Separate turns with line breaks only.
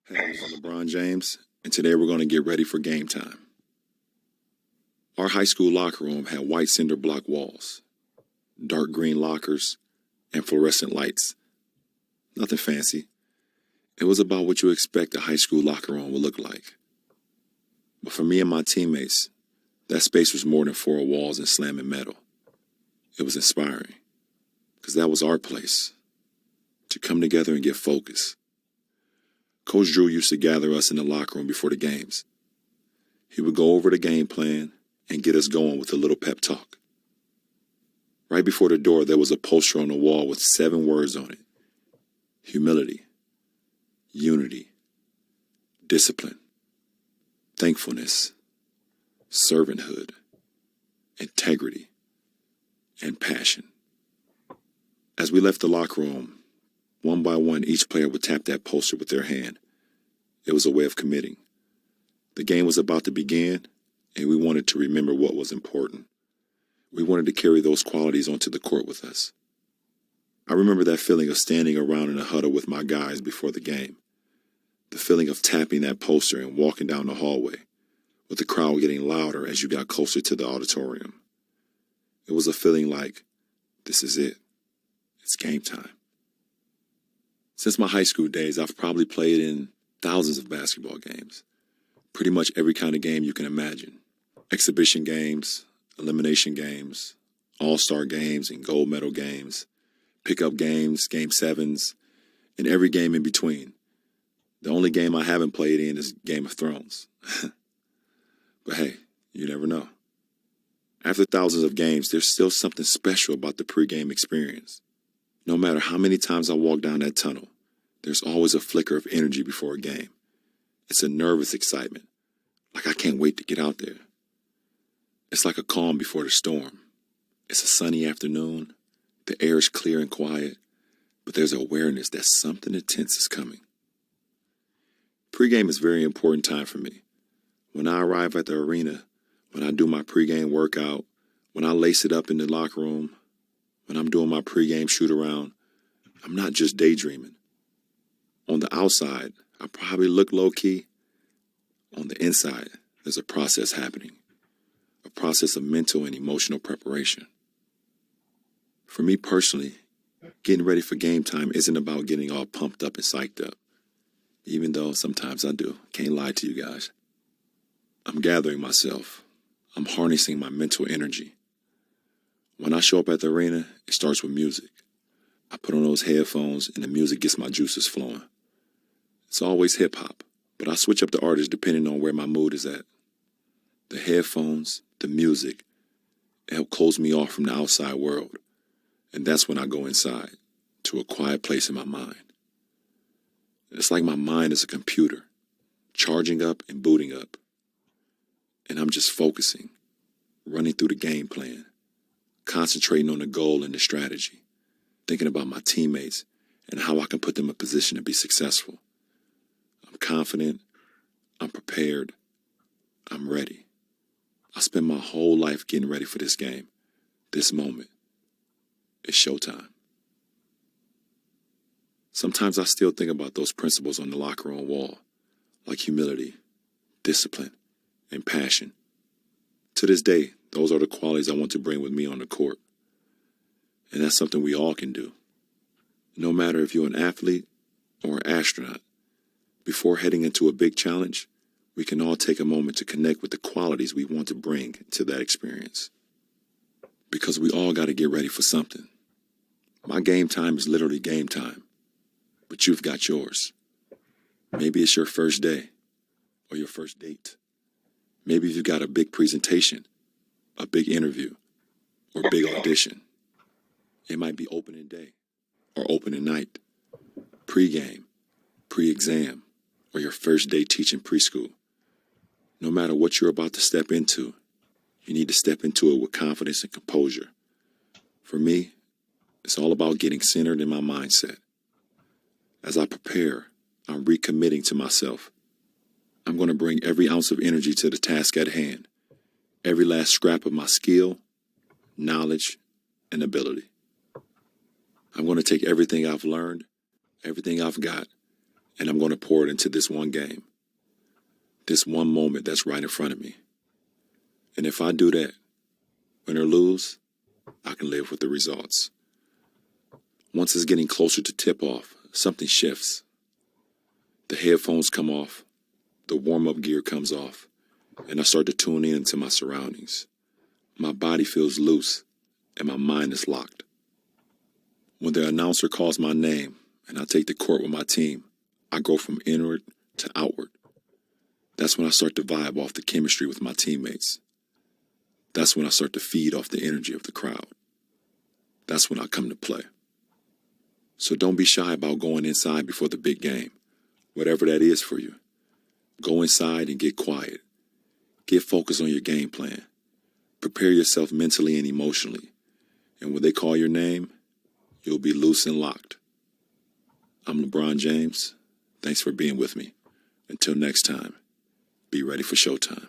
Hey, this is Lebron James, and today we're going to get ready for game time. Our high school locker room had white cinder block walls, dark green lockers, and fluorescent lights. Nothing fancy. It was about what you expect a high school locker room would look like. But for me and my teammates, that space was more than four walls and slamming metal. It was inspiring, because that was our place, to come together and get focused. Coach Drew used to gather us in the locker room before the games. He would go over the game plan and get us going with a little pep talk. Right before the door, there was a poster on the wall with 7 words on it: humility, unity, discipline, thankfulness, servanthood, integrity, and passion. As we left the locker room, one by one, each player would tap that poster with their hand. It was a way of committing. The game was about to begin, and we wanted to remember what was important. We wanted to carry those qualities onto the court with us. I remember that feeling of standing around in a huddle with my guys before the game. The feeling of tapping that poster and walking down the hallway, with the crowd getting louder as you got closer to the auditorium. It was a feeling like, this is it. It's game time. Since my high school days, I've probably played in thousands of basketball games. Pretty much every kind of game you can imagine. Exhibition games, elimination games, all-star games and gold medal games, pickup games, game sevens, and every game in between. The only game I haven't played in is Game of Thrones. But hey, you never know. After thousands of games, there's still something special about the pregame experience. No matter how many times I walk down that tunnel, there's always a flicker of energy before a game. It's a nervous excitement, like I can't wait to get out there. It's like a calm before the storm. It's a sunny afternoon, the air is clear and quiet, but there's awareness that something intense is coming. Pregame is a very important time for me. When I arrive at the arena, when I do my pregame workout, when I lace it up in the locker room, when I'm doing my pregame shoot-around, I'm not just daydreaming. On the outside, I probably look low-key. On the inside, there's a process happening, a process of mental and emotional preparation. For me personally, getting ready for game time isn't about getting all pumped up and psyched up, even though sometimes I do. Can't lie to you guys. I'm gathering myself. I'm harnessing my mental energy. When I show up at the arena, it starts with music. I put on those headphones and the music gets my juices flowing. It's always hip-hop, but I switch up the artist depending on where my mood is at. The headphones, the music, help close me off from the outside world. And that's when I go inside, to a quiet place in my mind. It's like my mind is a computer, charging up and booting up. And I'm just focusing, running through the game plan, concentrating on the goal and the strategy, thinking about my teammates and how I can put them in a position to be successful. I'm confident, I'm prepared, I'm ready. I spend my whole life getting ready for this game, this moment. It's showtime. Sometimes I still think about those principles on the locker room wall, like humility, discipline, and passion. To this day, those are the qualities I want to bring with me on the court. And that's something we all can do. No matter if you're an athlete or an astronaut, before heading into a big challenge, we can all take a moment to connect with the qualities we want to bring to that experience. Because we all got to get ready for something. My game time is literally game time, but you've got yours. Maybe it's your first day or your first date. Maybe you've got a big presentation, a big interview, or a big audition. It might be opening day or opening night, pre-game, pre-exam, or your first day teaching preschool. No matter what you're about to step into, you need to step into it with confidence and composure. For me, it's all about getting centered in my mindset. As I prepare, I'm recommitting to myself. I'm going to bring every ounce of energy to the task at hand, every last scrap of my skill, knowledge, and ability. I'm going to take everything I've learned, everything I've got, and I'm going to pour it into this one game, this one moment that's right in front of me. And if I do that, win or lose, I can live with the results. Once it's getting closer to tip-off, something shifts. The headphones come off, the warm-up gear comes off, and I start to tune in to my surroundings. My body feels loose, and my mind is locked. When the announcer calls my name and I take the court with my team, I go from inward to outward. That's when I start to vibe off the chemistry with my teammates. That's when I start to feed off the energy of the crowd. That's when I come to play. So don't be shy about going inside before the big game, whatever that is for you. Go inside and get quiet. Get focused on your game plan. Prepare yourself mentally and emotionally. And when they call your name, you'll be loose and locked. I'm Lebron James. Thanks for being with me. Until next time, be ready for showtime.